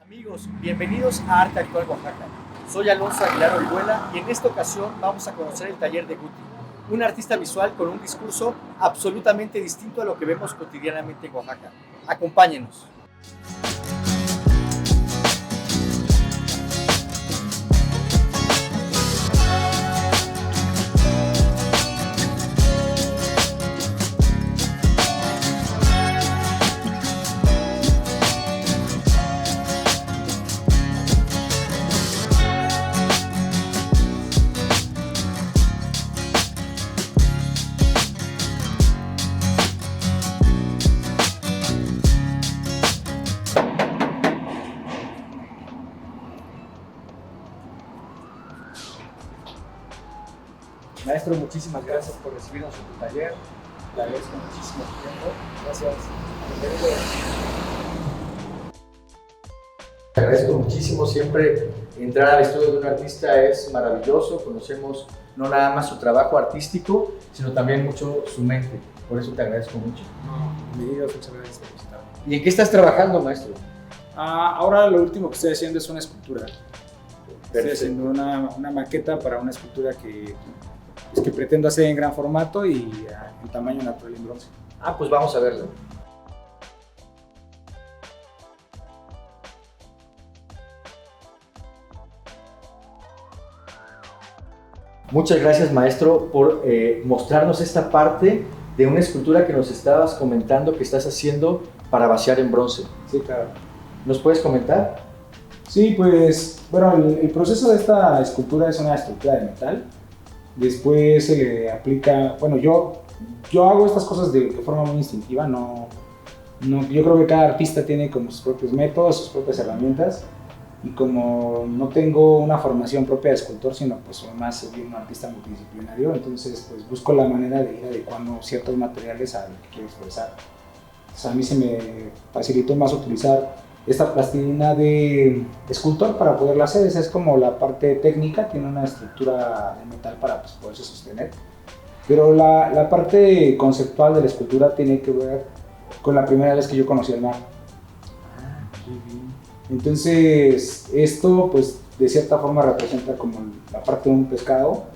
Amigos, bienvenidos a Arte Actual Oaxaca. Soy Alonso Aguilar Orihuela y en esta ocasión vamos a conocer el taller de Guti, un artista visual con un discurso absolutamente distinto a lo que vemos cotidianamente en Oaxaca. Acompáñenos. Maestro, muchísimas gracias por recibirnos en tu taller. Le agradezco muchísimo tu tiempo. Gracias. Te agradezco muchísimo. Siempre entrar al estudio de un artista es maravilloso. Conocemos no nada más su trabajo artístico, sino también mucho su mente. Por eso te agradezco mucho. No, me digas, muchas gracias por visitarme. ¿Y en qué estás trabajando, maestro? Ahora lo último que estoy haciendo es una escultura. Estoy Perfecto. haciendo una maqueta para una escultura que pretendo hacer en gran formato y en tamaño natural en bronce. Pues vamos a verlo. Muchas gracias, maestro, por mostrarnos esta parte de una escultura que nos estabas comentando que estás haciendo para vaciar en bronce. Sí, claro. ¿Nos puedes comentar? Sí, pues, bueno, el proceso de esta escultura es una estructura de metal. Después se le aplica, bueno, yo hago estas cosas de forma muy instintiva, yo creo que cada artista tiene como sus propios métodos, sus propias herramientas, y como no tengo una formación propia de escultor, sino pues soy más bien un artista multidisciplinario, entonces pues busco la manera de ir adecuando ciertos materiales a lo que quiero expresar. Entonces a mí se me facilitó más utilizar esta plastilina de escultor para poderla hacer. Esa es como la parte técnica, tiene una estructura de metal para pues, poderse sostener. Pero la parte conceptual de la escultura tiene que ver con la primera vez que yo conocí el mar. Entonces, esto pues de cierta forma representa como la parte de un pescado.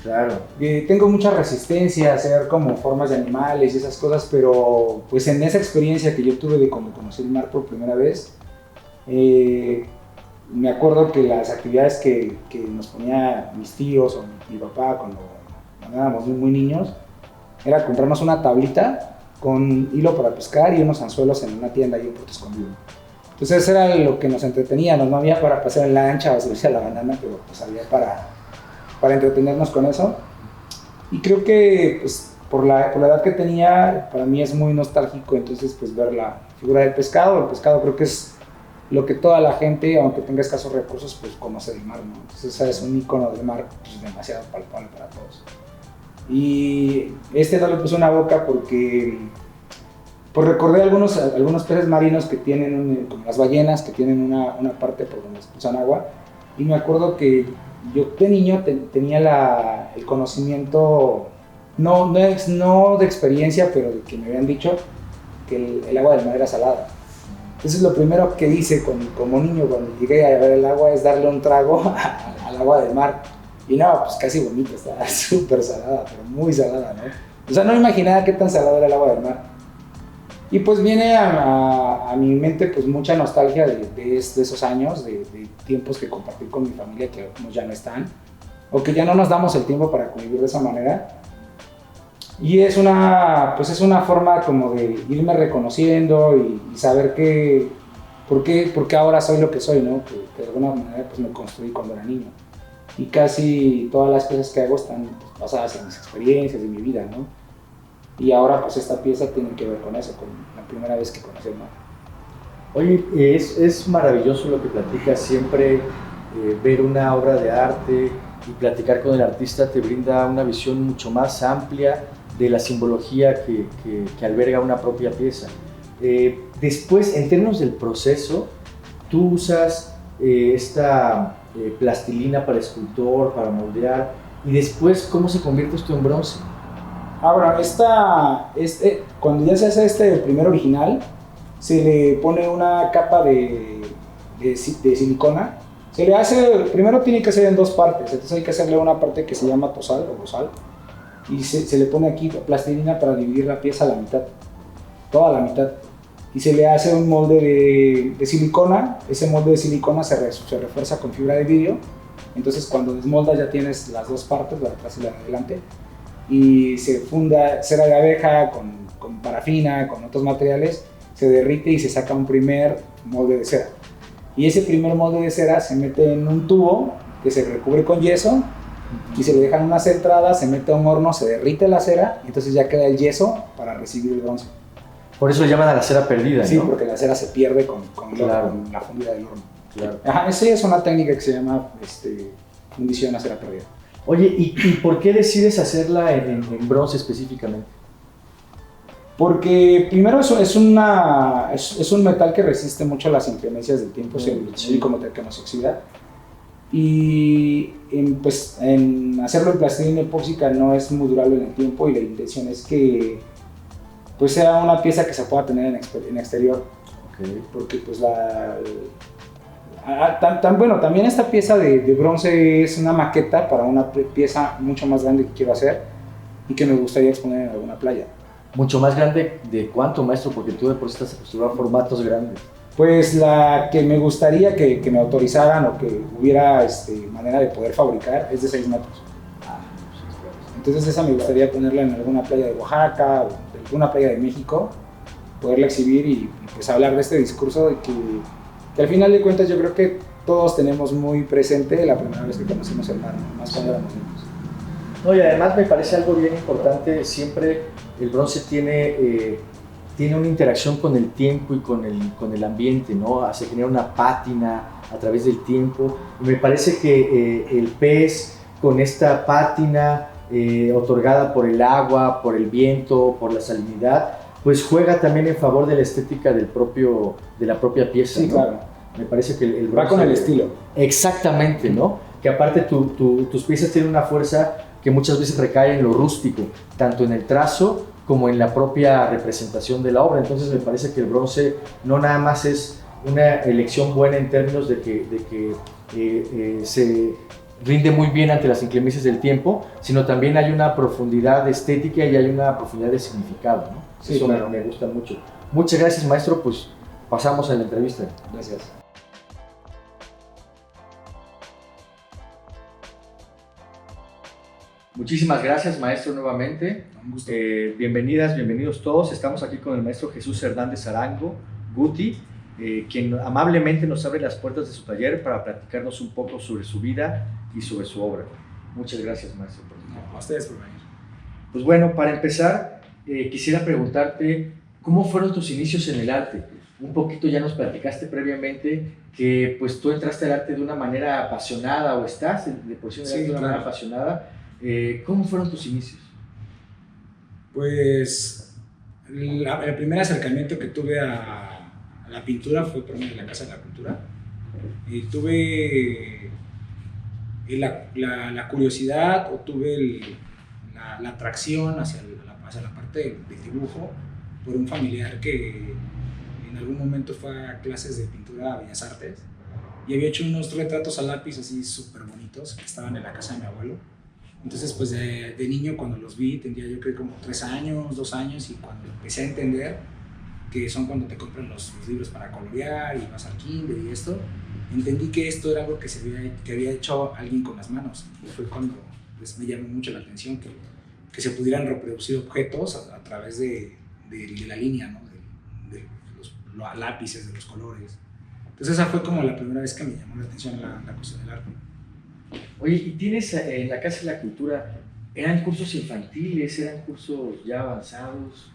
Claro. Tengo mucha resistencia a hacer como formas de animales y esas cosas, pero pues en esa experiencia que yo tuve de cuando conocí el mar por primera vez, me acuerdo que las actividades que nos ponía mis tíos o mi papá cuando éramos muy niños, era comprarnos una tablita con hilo para pescar y unos anzuelos en una tienda y un Puerto Escondido. Entonces eso era lo que nos entretenía, no había para pasar en lancha o subirse a la banana, pero pues había para entretenernos con eso. Y creo que pues, por la edad que tenía, para mí es muy nostálgico, entonces pues ver la figura del pescado. El pescado creo que es lo que toda la gente, aunque tenga escasos recursos, pues conoce del mar, ¿no? Entonces es un icono del mar pues, demasiado palpable para todos. Y no le puse una boca porque pues recordé algunos peces marinos que tienen, como las ballenas, que tienen una parte por donde expulsan agua, y me acuerdo que yo de niño tenía el conocimiento, no de experiencia, pero de que me habían dicho que el agua del mar era salada. Entonces lo primero que hice como niño cuando llegué a ver el agua es darle un trago al agua del mar. Y no, pues casi bonita, estaba súper salada, pero muy salada, ¿no? O sea, no me imaginaba qué tan salada era el agua del mar. Y pues viene a mi mente pues mucha nostalgia de esos años, de tiempos que compartí con mi familia que ya no están, o que ya no nos damos el tiempo para convivir de esa manera. Y es una forma como de irme reconociendo y saber por qué ahora soy lo que soy, ¿no? Que de alguna manera pues me construí cuando era niño. Y casi todas las cosas que hago están pues, basadas en mis experiencias, en mi vida, ¿no? Y ahora pues esta pieza tiene que ver con eso, con la primera vez que conocí el mar. Oye, es maravilloso lo que platicas siempre, ver una obra de arte y platicar con el artista te brinda una visión mucho más amplia de la simbología que alberga una propia pieza. Después, en términos del proceso, tú usas esta plastilina para escultor, para moldear, y después, ¿cómo se convierte esto en bronce? Bueno, cuando ya se hace el primer original, se le pone una capa de de silicona. Se le hace, primero tiene que ser en dos partes, entonces hay que hacerle una parte que se llama tosal o bozal, y se le pone aquí plastilina para dividir la pieza a la mitad, toda la mitad, y se le hace un molde de silicona. Ese molde de silicona se refuerza con fibra de vidrio, entonces cuando desmoldas ya tienes las dos partes, la de atrás y la de adelante, y se funda cera de abeja con parafina, con otros materiales, se derrite y se saca un primer molde de cera. Y ese primer molde de cera se mete en un tubo que se recubre con yeso y se le dejan unas entradas, se mete a un horno, se derrite la cera y entonces ya queda el yeso para recibir el bronce. Por eso le llaman a la cera perdida, sí, ¿no? Sí, porque la cera se pierde con claro. la fundida del horno. Claro. Ajá, esa es una técnica que se llama fundición a cera perdida. Oye, ¿y por qué decides hacerla en bronce específicamente? Porque primero es un metal que resiste mucho las inclemencias del tiempo, sí, como que no se oxida. Y en hacerlo en plastilina epóxica no es muy durable en el tiempo, y la intención es que pues sea una pieza que se pueda tener en exterior. Okay. Porque pues también esta pieza de bronce es una maqueta para una pieza mucho más grande que quiero hacer y que me gustaría exponer en alguna playa. ¿Mucho más grande de cuánto, maestro? Porque tú de por sí estás acostumbrado a formatos grandes. Pues la que me gustaría que me autorizaran o que hubiera manera de poder fabricar es de 6 metros. Entonces esa me gustaría ponerla en alguna playa de Oaxaca o de alguna playa de México, poderla exhibir y pues hablar de este discurso de que al final de cuentas yo creo que todos tenemos muy presente la primera vez que conocimos el mar, más cuando éramos niños. No, y además me parece algo bien importante, siempre el bronce tiene una interacción con el tiempo y con el ambiente, ¿no? Se genera una pátina a través del tiempo, y me parece que el pez con esta pátina otorgada por el agua, por el viento, por la salinidad, pues juega también en favor de la estética de la propia pieza. Sí, ¿no? claro. Me parece que el bronce va con el estilo. Exactamente, ¿no? Que aparte tus piezas tienen una fuerza que muchas veces recae en lo rústico, tanto en el trazo como en la propia representación de la obra. Entonces me parece que el bronce no nada más es una elección buena en términos de que se rinde muy bien ante las inclemencias del tiempo, sino también hay una profundidad estética y hay una profundidad de significado, ¿no? Sí, eso claro. me gusta mucho. Muchas gracias, maestro, pues pasamos a la entrevista. Gracias. Muchísimas gracias, maestro, nuevamente. Un gusto. Bienvenidas, bienvenidos todos. Estamos aquí con el maestro Jesús Hernández Arango, Guti, quien amablemente nos abre las puertas de su taller para platicarnos un poco sobre su vida y sobre su obra. Muchas gracias, maestro. A ustedes por venir. Pues bueno, para empezar, quisiera preguntarte, ¿cómo fueron tus inicios en el arte? Un poquito ya nos platicaste previamente que pues tú entraste al arte de una manera apasionada, o estás de por sí en el arte de una manera apasionada. ¿Cómo fueron tus inicios? Pues el primer acercamiento que tuve a la pintura fue por medio de la Casa de la Cultura. Y tuve la curiosidad, o tuve la atracción hacia la parte del dibujo por un familiar que en algún momento fue a clases de pintura a Bellas Artes y había hecho unos retratos a lápiz así súper bonitos que estaban en la casa de mi abuelo. Entonces, pues de niño, cuando los vi, tendría yo creo como 3 años, 2 años, y cuando empecé a entender que son cuando te compran los libros para colorear y vas al kinder y esto, entendí que esto era algo que había hecho alguien con las manos, y fue cuando pues, me llamó mucho la atención que se pudieran reproducir objetos a través de la línea, ¿no? de los lápices, de los colores. Entonces esa fue como la primera vez que me llamó la atención la cuestión del arte. Oye, ¿y tienes en la Casa de la Cultura, eran cursos infantiles, eran cursos ya avanzados?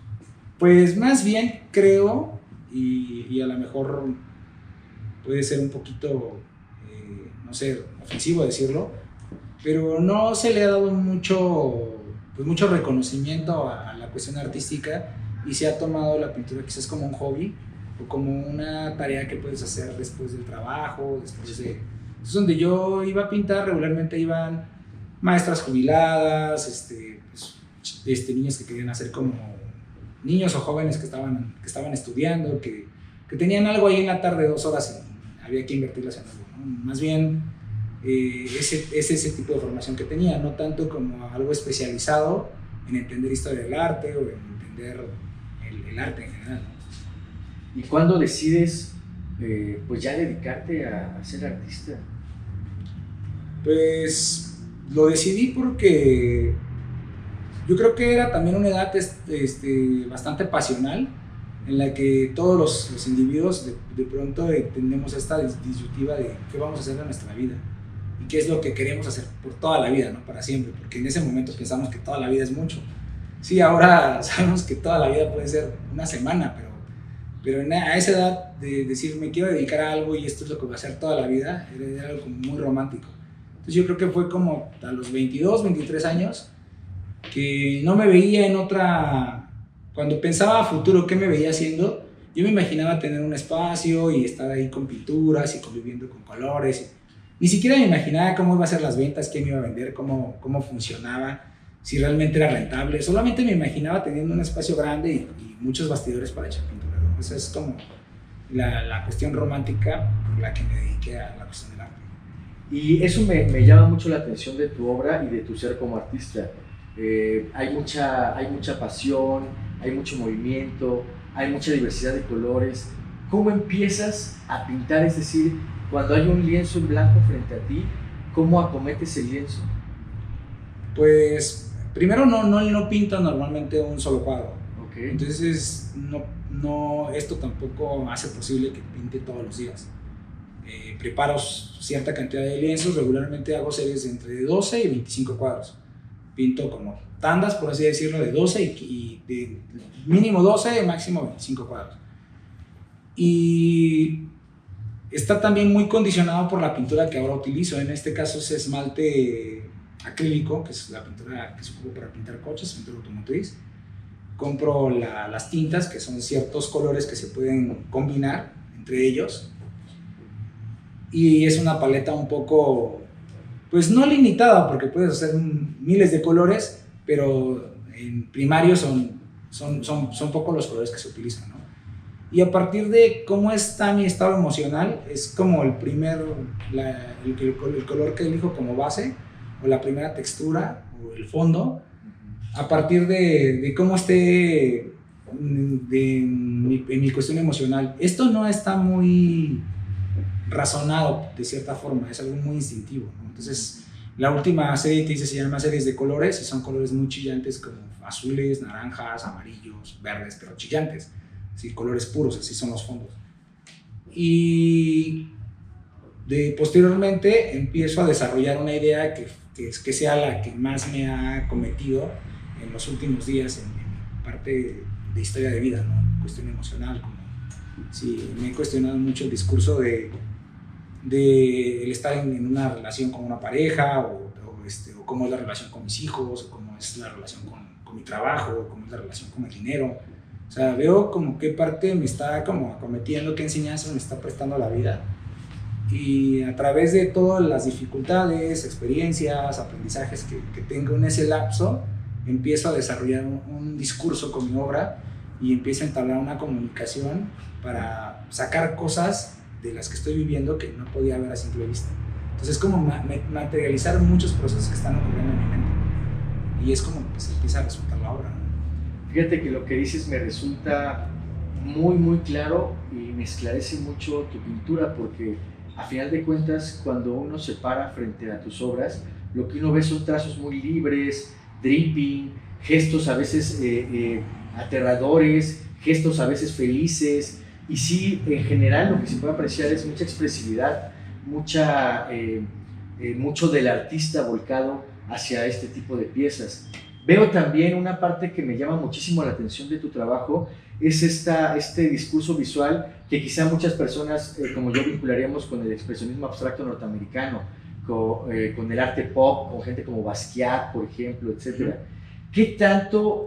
Pues más bien creo, y a lo mejor puede ser un poquito, no sé, ofensivo decirlo, pero no se le ha dado mucho reconocimiento a la cuestión artística, y se ha tomado la pintura quizás como un hobby o como una tarea que puedes hacer después del trabajo, después de... Entonces, donde yo iba a pintar, regularmente iban maestras jubiladas, niños que querían hacer como niños o jóvenes que estaban estudiando, que tenían algo ahí en la tarde, 2 horas había que invertirlas en algo, ¿no? Más bien es ese tipo de formación que tenía, no tanto como algo especializado en entender historia del arte o en entender el arte en general, ¿no? ¿Y cuándo decides pues ya dedicarte a ser artista? Pues lo decidí porque yo creo que era también una edad bastante pasional, en la que todos los individuos de pronto tenemos esta disyuntiva de qué vamos a hacer de nuestra vida y qué es lo que queremos hacer por toda la vida, ¿no? Para siempre, porque en ese momento pensamos que toda la vida es mucho. Sí, ahora sabemos que toda la vida puede ser una semana, pero a esa edad de decir me quiero dedicar a algo y esto es lo que voy a hacer toda la vida, era algo como muy romántico. Entonces yo creo que fue como a los 22, 23 años que no me veía en otra. Cuando pensaba a futuro qué me veía haciendo, yo me imaginaba tener un espacio y estar ahí con pinturas y conviviendo con colores. Ni siquiera me imaginaba cómo iba a ser las ventas, quién me iba a vender, cómo funcionaba, si realmente era rentable. Solamente me imaginaba teniendo un espacio grande y muchos bastidores para echar pintura, ¿no? Esa es como la cuestión romántica por la que me dediqué a la cuestión del arte. Y eso me llama mucho la atención de tu obra y de tu ser como artista. Hay mucha pasión, hay mucho movimiento, hay mucha diversidad de colores. ¿Cómo empiezas a pintar? Es decir, cuando hay un lienzo en blanco frente a ti, ¿cómo acometes el lienzo? Pues primero no pinto normalmente un solo cuadro. Okay. Entonces esto tampoco hace posible que pinte todos los días. Preparo cierta cantidad de lienzos, regularmente hago series de entre 12 y 25 cuadros. Pinto como tandas, por así decirlo, de 12 y de mínimo 12, máximo 25 cuadros. Y está también muy condicionado por la pintura que ahora utilizo. En este caso es esmalte acrílico, que es la pintura que se ocupa para pintar coches, pintura automotriz. Compro las tintas, que son ciertos colores que se pueden combinar entre ellos. Y es una paleta un poco, pues no limitada, porque puedes hacer miles de colores, pero en primario son pocos los colores que se utilizan, ¿no? Y a partir de cómo está mi estado emocional, es como el color que elijo como base, o la primera textura, o el fondo, a partir de cómo esté en mi cuestión emocional. Esto no está muy razonado de cierta forma, es algo muy instintivo, ¿no? Entonces la última serie que hice se llama Series de Colores y son colores muy chillantes como azules, naranjas, amarillos, verdes, pero chillantes, ¿sí? Colores puros, así son los fondos. Y posteriormente empiezo a desarrollar una idea que sea la que más me ha cometido en los últimos días en mi parte de historia de vida, ¿no? Cuestión emocional, como sí, me he cuestionado mucho el discurso de el estar en una relación con una pareja o cómo es la relación con mis hijos, o cómo es la relación con mi trabajo, o cómo es la relación con el dinero. O sea, veo como qué parte me está como acometiendo, qué enseñanza me está prestando la vida, y a través de todas las dificultades, experiencias, aprendizajes que tengo en ese lapso, empiezo a desarrollar un discurso con mi obra y empiezo a entablar una comunicación para sacar cosas de las que estoy viviendo que no podía ver a simple vista. Entonces es como materializar muchos procesos que están ocurriendo en mi mente y es como pues empieza a resultar la obra, ¿no? Fíjate que lo que dices me resulta muy claro y me esclarece mucho tu pintura, porque a final de cuentas cuando uno se para frente a tus obras, lo que uno ve son trazos muy libres, dripping, gestos a veces aterradores, gestos a veces felices. Y sí, en general lo que se puede apreciar es mucha expresividad, mucho del artista volcado hacia este tipo de piezas. Veo también una parte que me llama muchísimo la atención de tu trabajo, es este discurso visual que quizá muchas personas como yo vincularíamos con el expresionismo abstracto norteamericano, con el arte pop, con gente como Basquiat, por ejemplo, etc. ¿Qué tanto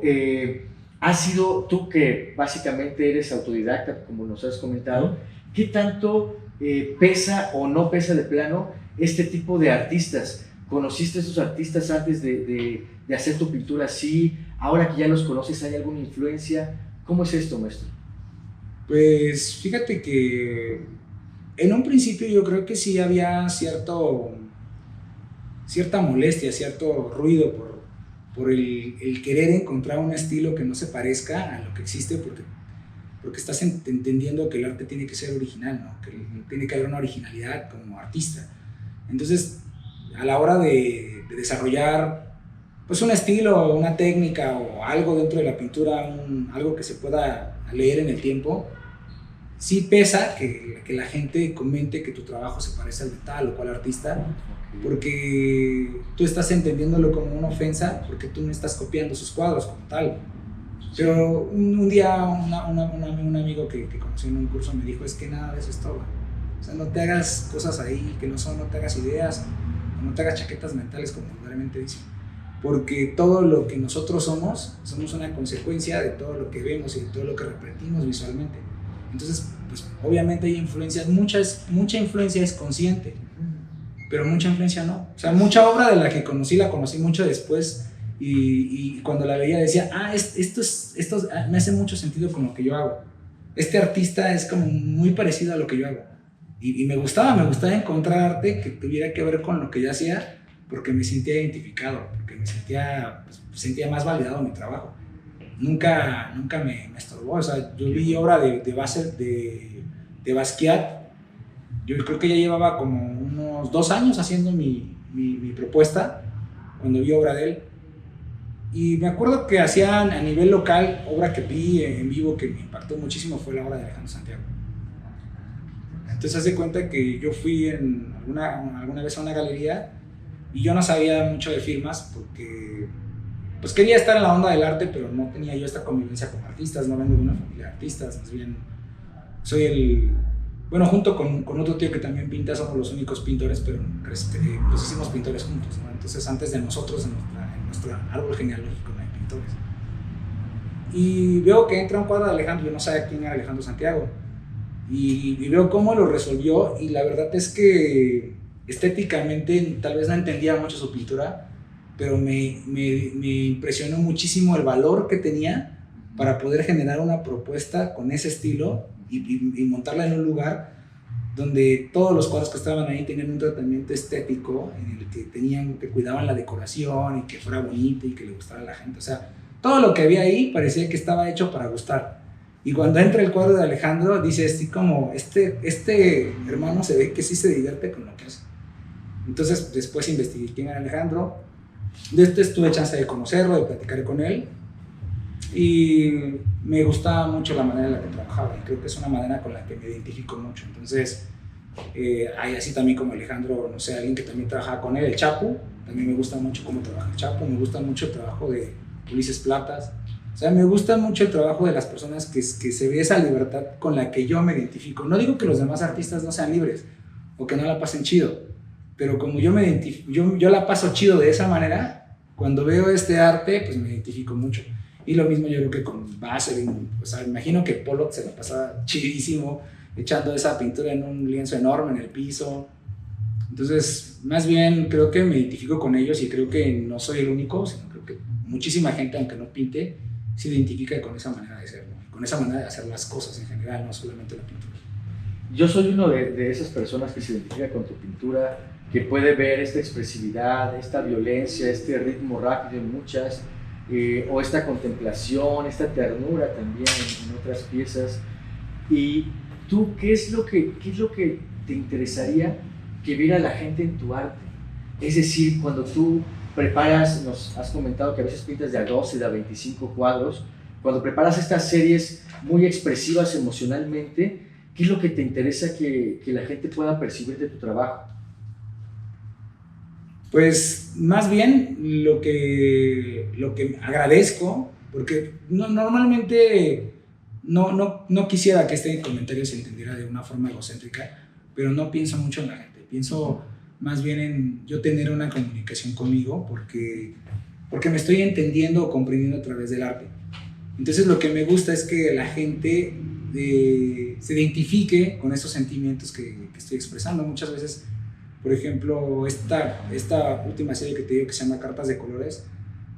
has sido tú, que básicamente eres autodidacta, como nos has comentado, qué tanto pesa o no pesa de plano este tipo de artistas? ¿Conociste a esos artistas antes de hacer tu pintura así? Ahora que ya los conoces, ¿hay alguna influencia? ¿Cómo es esto, maestro? Pues fíjate que En un principio yo creo que sí había cierta molestia, cierto ruido por el querer encontrar un estilo que no se parezca a lo que existe, porque estás entendiendo que el arte tiene que ser original, ¿no? Que tiene que haber una originalidad como artista. Entonces, a la hora de desarrollar pues un estilo, una técnica o algo dentro de la pintura, algo que se pueda leer en el tiempo, sí pesa que la gente comente que tu trabajo se parece al de tal o cual artista, porque tú estás entendiéndolo como una ofensa, porque tú no estás copiando sus cuadros como tal. Pero un día un amigo que conocí en un curso me dijo, es que nada de eso es todo. O sea, no te hagas cosas ahí que no son, no te hagas ideas, no te hagas chaquetas mentales como vulgarmente dicen. Porque todo lo que nosotros somos una consecuencia de todo lo que vemos y de todo lo que repetimos visualmente. Entonces, pues obviamente hay influencias, mucha influencia es consciente, pero mucha influencia no. O sea, mucha obra de la que la conocí mucho después, y cuando la veía decía, esto me hace mucho sentido con lo que yo hago. Este artista es como muy parecido a lo que yo hago. Y me gustaba encontrar arte que tuviera que ver con lo que yo hacía, porque me sentía identificado, porque me sentía más validado mi trabajo. Nunca me estorbó. O sea, yo vi obra de Basquiat. Yo creo que ya llevaba como unos 2 años haciendo mi propuesta cuando vi obra de él. Y me acuerdo que hacían a nivel local, obra que vi en vivo que me impactó muchísimo fue la obra de Alejandro Santiago. Entonces haz de cuenta que yo fui alguna vez a una galería y yo no sabía mucho de firmas porque pues quería estar en la onda del arte, pero no tenía yo esta convivencia con artistas, no vengo de una familia de artistas, más bien soy junto con otro tío que también pinta, somos los únicos pintores, pero nos hicimos pintores juntos, ¿no? Entonces antes de nosotros en nuestro árbol genealógico no hay pintores. Y veo que entra un cuadro de Alejandro, yo no sabía quién era Alejandro Santiago, y veo cómo lo resolvió, y la verdad es que estéticamente tal vez no entendía mucho su pintura, pero me impresionó muchísimo el valor que tenía para poder generar una propuesta con ese estilo y montarla en un lugar donde todos los cuadros que estaban ahí tenían un tratamiento estético en el que cuidaban la decoración y que fuera bonito y que le gustara a la gente. O sea, todo lo que había ahí parecía que estaba hecho para gustar. Y cuando entra el cuadro de Alejandro, dice así como, este hermano se ve que sí se divierte con lo que hace. Entonces después investigué quién era Alejandro. Después tuve chance de conocerlo, de platicar con él, y me gustaba mucho la manera en la que trabajaba, y creo que es una manera con la que me identifico mucho. Entonces hay así también como Alejandro, no sé, alguien que también trabajaba con él, el Chapo, también me gusta mucho cómo trabaja el Chapo, me gusta mucho el trabajo de Ulises Platas. O sea, me gusta mucho el trabajo de las personas que se ve esa libertad con la que yo me identifico. No digo que los demás artistas no sean libres o que no la pasen chido, pero como yo me identifico, yo la paso chido de esa manera, cuando veo este arte, pues me identifico mucho. Y lo mismo yo creo que con Basel, o sea, imagino que Pollock se la pasaba chidísimo echando esa pintura en un lienzo enorme en el piso. Entonces, más bien creo que me identifico con ellos, y creo que no soy el único, sino creo que muchísima gente, aunque no pinte, se identifica con esa manera de ser, ¿no? Con esa manera de hacer las cosas en general, no solamente la pintura. Yo soy uno de esas personas que se identifica con tu pintura, que puede ver esta expresividad, esta violencia, este ritmo rápido en muchas, o esta contemplación, esta ternura también en otras piezas. ¿Y tú qué es lo que te interesaría que viera la gente en tu arte? Es decir, cuando tú preparas, nos has comentado que a veces pintas de a 12, de a 25 cuadros, cuando preparas estas series muy expresivas emocionalmente, ¿qué es lo que te interesa que la gente pueda percibir de tu trabajo? Pues más bien lo que agradezco, porque normalmente no quisiera que este comentario se entendiera de una forma egocéntrica, pero no pienso mucho en la gente, pienso más bien en yo tener una comunicación conmigo, porque me estoy entendiendo o comprendiendo a través del arte. Entonces lo que me gusta es que la gente se identifique con esos sentimientos que estoy expresando. Muchas veces, por ejemplo, esta última serie que te digo que se llama Cartas de Colores,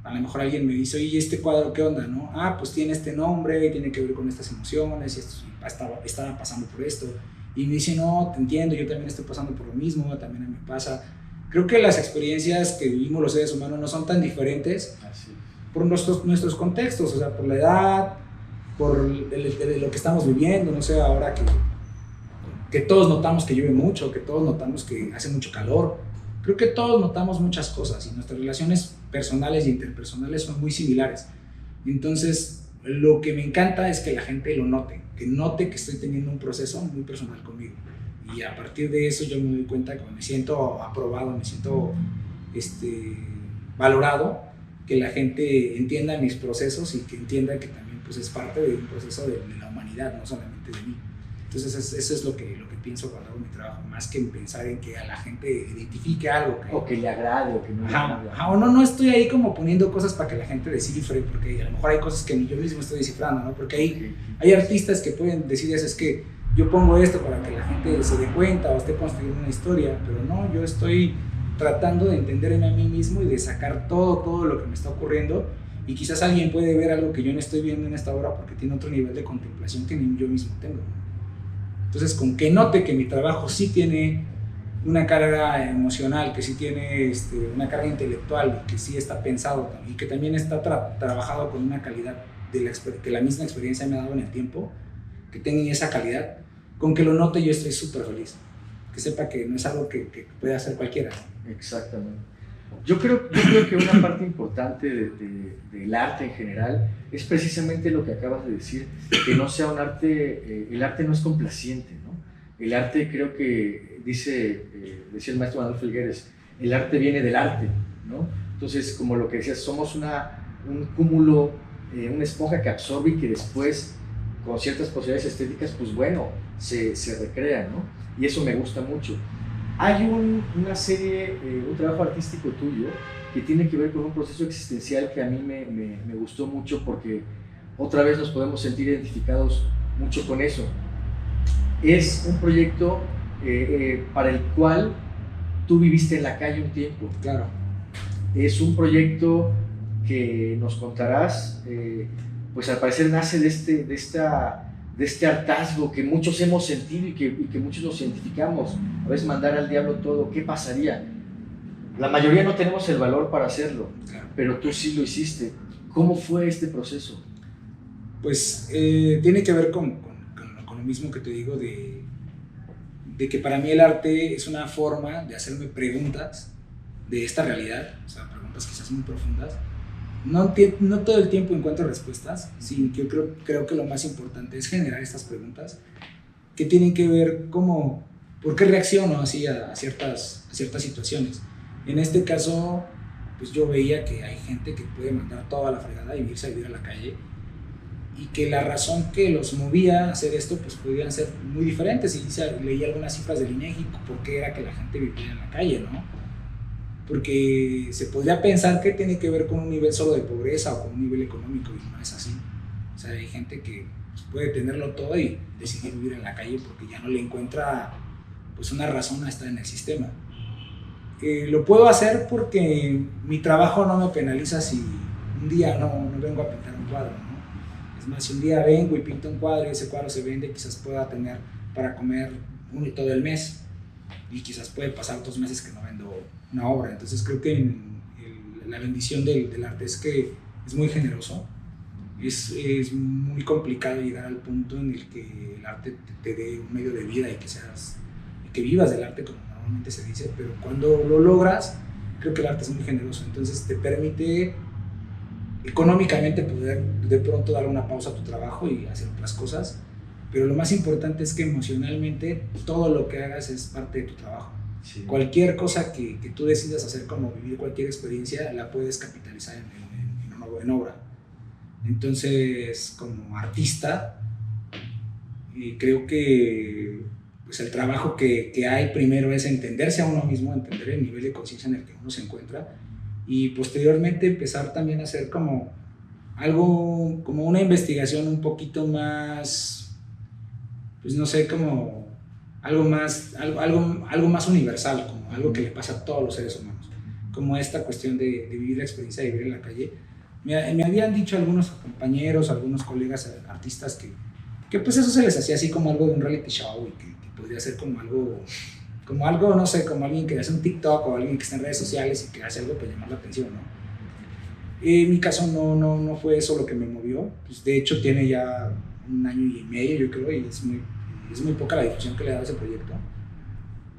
a lo mejor alguien me dice, oye, ¿este cuadro qué onda, no? Pues tiene este nombre, tiene que ver con estas emociones, y estaba pasando por esto. y me dice, no, te entiendo, yo también estoy pasando por lo mismo, también a mí me pasa. Creo que las experiencias que vivimos los seres humanos no son tan diferentes por nuestros contextos, o sea, por la edad, por lo que estamos viviendo, no sé, ahora que todos notamos que llueve mucho, que todos notamos que hace mucho calor. Creo que todos notamos muchas cosas y nuestras relaciones personales y interpersonales son muy similares. Entonces, lo que me encanta es que la gente lo note, que note que estoy teniendo un proceso muy personal conmigo. Y a partir de eso yo me doy cuenta que me siento aprobado, me siento valorado, que la gente entienda mis procesos y que entienda que también pues, es parte de un proceso de la humanidad, no solamente de mí. Entonces eso es lo que pienso cuando hago mi trabajo, más que en pensar en que a la gente identifique algo. O que le agrade, o que no le agrade. O no estoy ahí como poniendo cosas para que la gente descifre, porque a lo mejor hay cosas que ni yo mismo estoy descifrando, ¿no? Porque hay artistas que pueden decir eso, es que yo pongo esto para que la gente se dé cuenta o esté construyendo una historia, pero no, yo estoy tratando de entenderme a mí mismo y de sacar todo lo que me está ocurriendo, y quizás alguien puede ver algo que yo no estoy viendo en esta obra porque tiene otro nivel de contemplación que ni yo mismo tengo. Entonces, con que note que mi trabajo sí tiene una carga emocional, que sí tiene una carga intelectual, que sí está pensado y que también está trabajado con una calidad que la misma experiencia me ha dado en el tiempo, que tenga esa calidad, con que lo note yo estoy súper feliz. Que sepa que no es algo que puede hacer cualquiera. Exactamente. Yo creo que una parte importante del arte en general es precisamente lo que acabas de decir, que no sea un arte, el arte no es complaciente, ¿no? El arte, creo que decía el maestro Manuel Felgueres, el arte viene del arte, ¿no? Entonces, como lo que decías, somos un cúmulo, una esponja que absorbe y que después, con ciertas posibilidades estéticas, pues bueno, se recrea, ¿no? Y eso me gusta mucho. Hay una serie, un trabajo artístico tuyo que tiene que ver con un proceso existencial que a mí me gustó mucho, porque otra vez nos podemos sentir identificados mucho con eso. Es un proyecto para el cual tú viviste en la calle un tiempo. Claro. Es un proyecto que nos contarás, pues al parecer nace de este hartazgo que muchos hemos sentido y que muchos nos identificamos. A veces mandar al diablo todo, ¿qué pasaría? La mayoría no tenemos el valor para hacerlo, pero tú sí lo hiciste. ¿Cómo fue este proceso? Pues tiene que ver con lo mismo que te digo de que para mí el arte es una forma de hacerme preguntas de esta realidad, o sea, preguntas quizás muy profundas. No todo el tiempo encuentro respuestas, sí, yo creo que lo más importante es generar estas preguntas que tienen que ver como por qué reacciono así a ciertas situaciones. En este caso, pues yo veía que hay gente que puede mandar toda la fregada y irse a vivir a la calle, y que la razón que los movía a hacer esto pues podían ser muy diferentes, y leí algunas cifras del INEGI por qué era que la gente vivía en la calle, ¿no? Porque se podría pensar que tiene que ver con un nivel solo de pobreza o con un nivel económico, y no es así. O sea, hay gente que pues, puede tenerlo todo y decidir vivir en la calle porque ya no le encuentra pues, una razón a estar en el sistema. Lo puedo hacer porque mi trabajo no me penaliza si un día no vengo a pintar un cuadro, ¿no? Es más, si un día vengo y pinto un cuadro y ese cuadro se vende, quizás pueda tener para comer uno y todo el mes, y quizás puede pasar 2 meses que no vendo una obra. Entonces creo que la bendición del arte es que es muy generoso. Es muy complicado llegar al punto en el que el arte te dé un medio de vida y que vivas del arte, como normalmente se dice, pero cuando lo logras, creo que el arte es muy generoso. Entonces te permite económicamente poder de pronto dar una pausa a tu trabajo y hacer otras cosas, pero lo más importante es que emocionalmente todo lo que hagas es parte de tu trabajo. Sí. Cualquier cosa que tú decidas hacer, como vivir cualquier experiencia, la puedes capitalizar en obra. Entonces, como artista, creo que pues el trabajo que hay primero es entenderse a uno mismo, entender el nivel de conciencia en el que uno se encuentra, y posteriormente empezar también a hacer como algo, como una investigación un poquito más, pues no sé, como algo más universal, como algo que le pasa a todos los seres humanos, como esta cuestión de vivir la experiencia de vivir en la calle. Me habían dicho algunos compañeros, algunos colegas artistas que que pues eso se les hacía así como algo de un reality show y que podría ser como algo, no sé, como alguien que hace un TikTok o alguien que está en redes sociales y que hace algo para llamar la atención, ¿no? En mi caso no fue eso lo que me movió, pues de hecho tiene ya 1 año y medio yo creo, y es muy poca la difusión que le he dado a ese proyecto,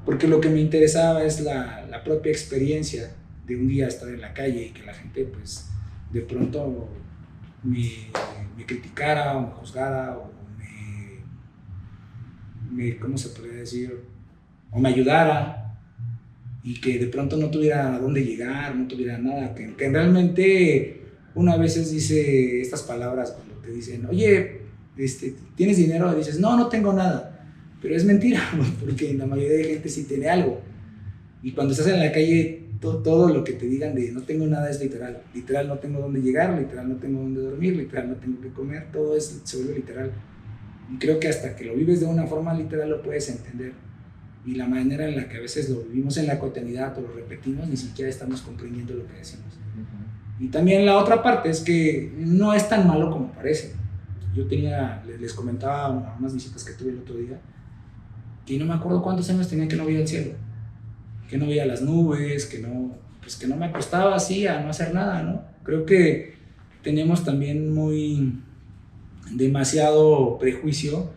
porque lo que me interesaba es la propia experiencia de un día estar en la calle y que la gente pues de pronto me criticara o me juzgara o ¿cómo se podría decir? O me ayudara y que de pronto no tuviera a dónde llegar, no tuviera nada, que realmente uno a veces dice estas palabras cuando te dicen, oye, ¿tienes dinero? Y dices, no tengo nada, pero es mentira, porque la mayoría de gente sí tiene algo, y cuando estás en la calle todo lo que te digan de no tengo nada es literal no tengo dónde llegar, literal no tengo dónde dormir, literal no tengo que comer, todo se vuelve literal. Y creo que hasta que lo vives de una forma literal lo puedes entender. Y la manera en la que a veces lo vivimos en la cotidianidad o lo repetimos, ni siquiera estamos comprendiendo lo que decimos. Y también la otra parte es que no es tan malo como parece. Yo les comentaba a unas visitas que tuve el otro día, que no me acuerdo cuántos años tenía que no veía el cielo, que no veía las nubes, que no me acostaba así a no hacer nada, ¿no? Creo que tenemos también demasiado prejuicio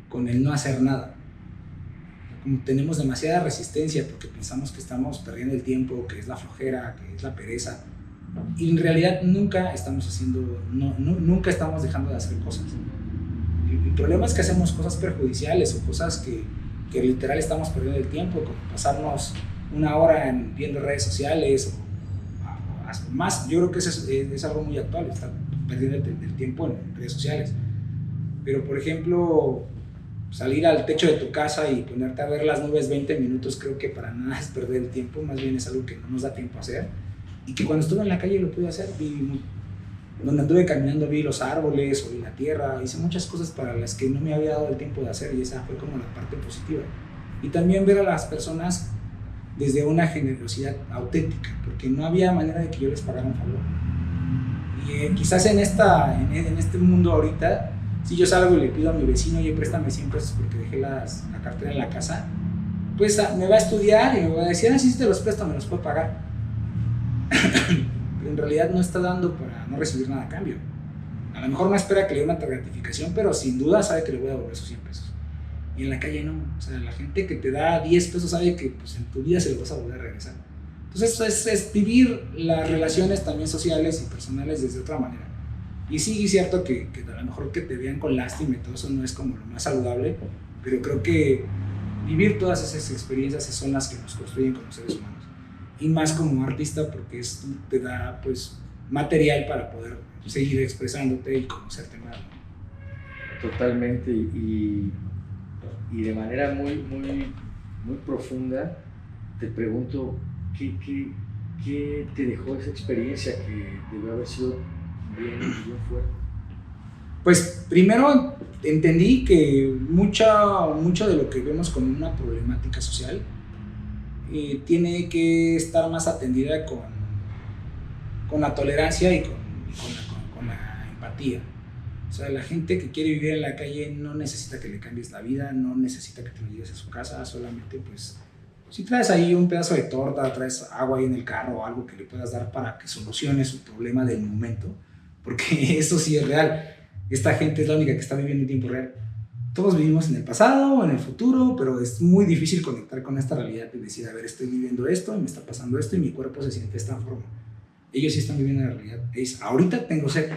con el no hacer nada. Como tenemos demasiada resistencia porque pensamos que estamos perdiendo el tiempo, que es la flojera, que es la pereza, y en realidad nunca estamos dejando de hacer cosas. El problema es que hacemos cosas perjudiciales o cosas que literal estamos perdiendo el tiempo, como pasarnos 1 hora viendo redes sociales o más. Yo creo que eso es algo muy actual, estar perdiendo el tiempo en redes sociales. Pero por ejemplo, salir al techo de tu casa y ponerte a ver las nubes 20 minutos, creo que para nada es perder el tiempo, más bien es algo que no nos da tiempo a hacer, y que cuando estuve en la calle lo pude hacer. Donde anduve caminando vi los árboles, oí la tierra, hice muchas cosas para las que no me había dado el tiempo de hacer, y esa fue como la parte positiva. Y también ver a las personas desde una generosidad auténtica, porque no había manera de que yo les pagara un favor. Y quizás en este mundo ahorita, si yo salgo y le pido a mi vecino, oye, préstame 100 pesos porque dejé la cartera en la casa, pues me va a estudiar y me va a decir, sí, te los presto, me los puedo pagar. Pero en realidad no está dando para no recibir nada a cambio. A lo mejor no espera que le dé una gratificación, pero sin duda sabe que le voy a devolver esos 100 pesos. Y en la calle no. O sea, la gente que te da 10 pesos sabe que pues, en tu vida se lo vas a volver a regresar. Entonces es vivir las relaciones también sociales y personales desde otra manera. Y sí, es cierto que a lo mejor que te vean con lástima y todo eso no es como lo más saludable, pero creo que vivir todas esas experiencias son las que nos construyen como seres humanos. Y más como artista, porque esto te da pues material para poder seguir expresándote y conocerte más. Totalmente, y de manera muy, muy, muy profunda te pregunto, ¿qué te dejó esa experiencia que debe haber sido bien fuerte? Pues primero entendí que mucho de lo que vemos como una problemática social tiene que estar más atendida con la tolerancia y con la empatía. O sea, la gente que quiere vivir en la calle no necesita que le cambies la vida, no necesita que te lo lleves a su casa, solamente pues si traes ahí un pedazo de torta, traes agua ahí en el carro o algo que le puedas dar para que solucione su problema del momento, porque eso sí es real. Esta gente es la única que está viviendo en tiempo real. Todos vivimos en el pasado o en el futuro, pero es muy difícil conectar con esta realidad y decir, a ver, estoy viviendo esto, me está pasando esto y mi cuerpo se siente de esta forma. Ellos sí están viviendo la realidad. Ahorita tengo sed.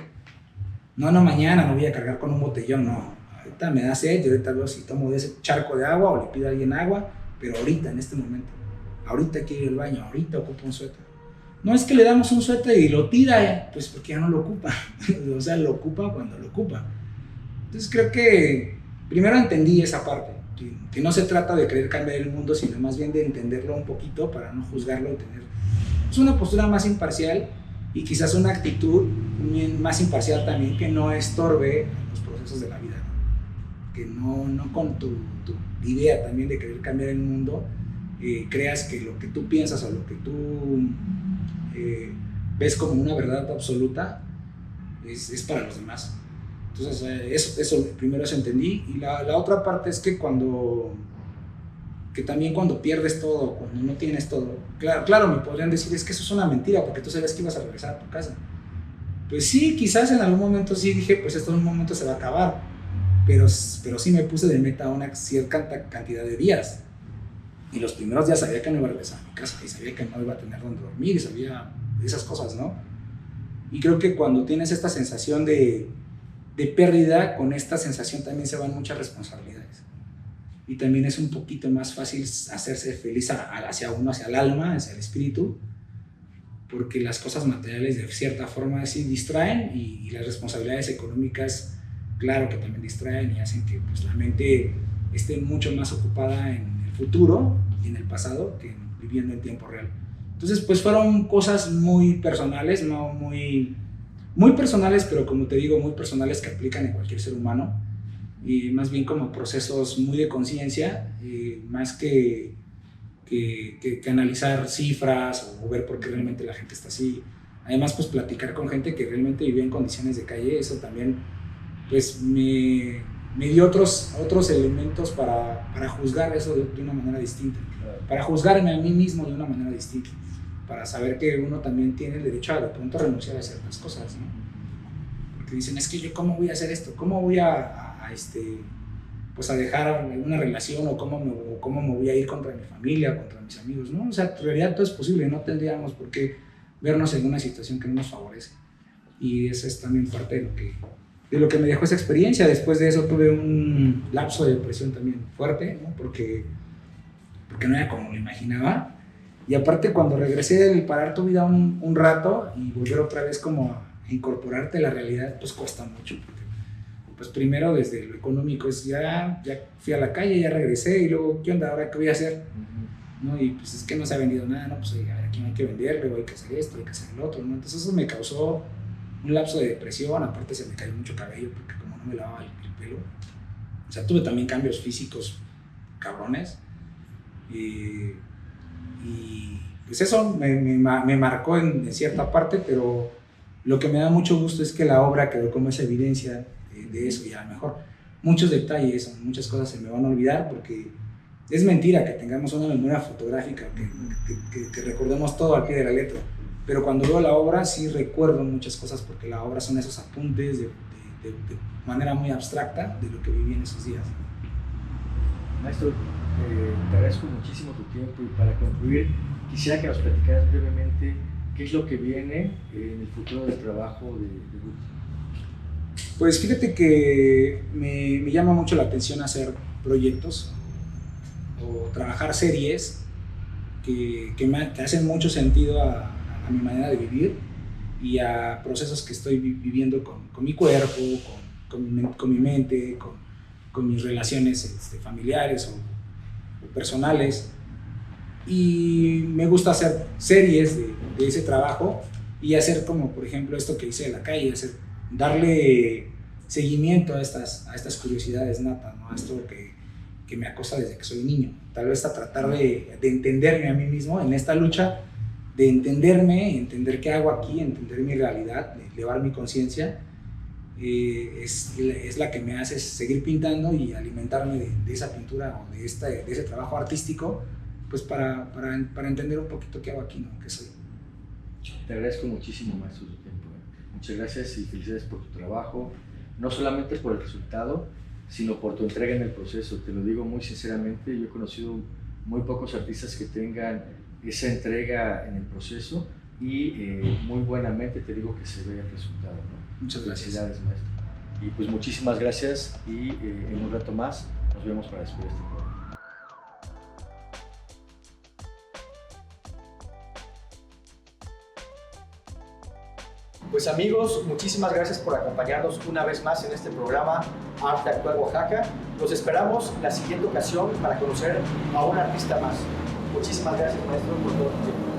No, mañana me voy a cargar con un botellón, no. Ahorita me da sed y ahorita veo si tomo de ese charco de agua o le pido a alguien agua, pero ahorita, en este momento. Ahorita quiero ir al baño, ahorita ocupo un suéter. No es que le damos un suéter y lo tira, pues porque ya no lo ocupa. O sea, lo ocupa cuando lo ocupa. Entonces creo que primero entendí esa parte, que no se trata de querer cambiar el mundo, sino más bien de entenderlo un poquito para no juzgarlo y tener pues, una postura más imparcial y quizás una actitud más imparcial también que no estorbe los procesos de la vida, ¿no? Que no con tu idea también de querer cambiar el mundo creas que lo que tú piensas o lo que tú ves como una verdad absoluta es para los demás. Entonces, primero eso entendí. Y la otra parte es que también cuando pierdes todo, cuando no tienes todo, claro, me podrían decir, es que eso es una mentira, porque tú sabes que ibas a regresar a tu casa. Pues sí, quizás en algún momento sí dije, pues esto en un momento se va a acabar, pero sí me puse de meta una cierta cantidad de días. Y los primeros días sabía que no iba a regresar a mi casa, y sabía que no iba a tener donde dormir, y sabía esas cosas, ¿no? Y creo que cuando tienes esta sensación de pérdida, con esta sensación también se van muchas responsabilidades. Y también es un poquito más fácil hacerse feliz hacia uno, hacia el alma, hacia el espíritu, porque las cosas materiales de cierta forma sí distraen y las responsabilidades económicas, claro que también distraen y hacen que pues, la mente esté mucho más ocupada en el futuro y en el pasado que viviendo en tiempo real. Entonces, pues fueron cosas muy personales, no muy personales, pero como te digo, muy personales que aplican en cualquier ser humano, y más bien como procesos muy de conciencia, más que analizar cifras o ver por qué realmente la gente está así. Además, pues platicar con gente que realmente vivía en condiciones de calle, eso también pues me dio otros elementos para juzgar eso de una manera distinta, para juzgarme a mí mismo de una manera distinta, para saber que uno también tiene el derecho a de pronto renunciar a ciertas cosas, ¿no? Porque dicen, es que yo cómo voy a hacer esto, cómo voy a pues a dejar una relación o cómo me voy a ir contra mi familia, contra mis amigos, ¿no? O sea, en realidad todo es posible, no tendríamos por qué vernos en una situación que no nos favorece. Y esa es también parte de lo que me dejó esa experiencia. Después de eso tuve un lapso de depresión también fuerte, ¿no? Porque no era como lo imaginaba. Y aparte cuando regresé del parar tu vida un rato y volver otra vez como a incorporarte a la realidad, pues cuesta mucho. Pues primero desde lo económico es ya fui a la calle, ya regresé y luego ¿qué onda? ¿Ahora qué voy a hacer? ¿No? Y pues es que no se ha vendido nada, ¿no? Pues a ver, aquí no hay que vender, luego hay que hacer esto, hay que hacer el otro, ¿no? Entonces eso me causó un lapso de depresión, aparte se me cayó mucho cabello porque como no me lavaba el pelo, o sea, tuve también cambios físicos cabrones y pues eso me marcó en cierta parte, pero lo que me da mucho gusto es que la obra quedó como esa evidencia de eso, y a lo mejor muchos detalles, muchas cosas se me van a olvidar porque es mentira que tengamos una memoria fotográfica, que recordemos todo al pie de la letra, pero cuando veo la obra sí recuerdo muchas cosas porque la obra son esos apuntes de manera muy abstracta de lo que viví en esos días. Maestro, te agradezco muchísimo tu tiempo y para concluir quisiera que nos platicaras brevemente qué es lo que viene en el futuro del trabajo de Ruth. Pues fíjate que me llama mucho la atención hacer proyectos o trabajar series que hacen mucho sentido a mi manera de vivir y a procesos que estoy viviendo con mi cuerpo, con mi mente, con mis relaciones familiares o personales. Y me gusta hacer series de ese trabajo y hacer como por ejemplo esto que hice de la calle, darle seguimiento a estas curiosidades natas, ¿no? A esto que me acosa desde que soy niño. Tal vez a tratar de entenderme a mí mismo en esta lucha, de entenderme, entender qué hago aquí, entender mi realidad, de elevar mi conciencia, es la que me hace seguir pintando y alimentarme de esa pintura o de ese trabajo artístico, pues para entender un poquito qué hago aquí, ¿no? ¿Qué soy? Te agradezco muchísimo, maestro, tu tiempo. Muchas gracias y felicidades por tu trabajo, no solamente por el resultado, sino por tu entrega en el proceso. Te lo digo muy sinceramente, yo he conocido muy pocos artistas que tengan esa entrega en el proceso y muy buenamente te digo que se ve el resultado, ¿no? Muchas gracias. Felicidades, maestro. Y pues muchísimas gracias y en un rato más nos vemos para despedir este programa. Pues amigos, muchísimas gracias por acompañarnos una vez más en este programa Arte Actual Oaxaca. Los esperamos en la siguiente ocasión para conocer a un artista más. Muchísimas gracias, maestro, por todo el tiempo.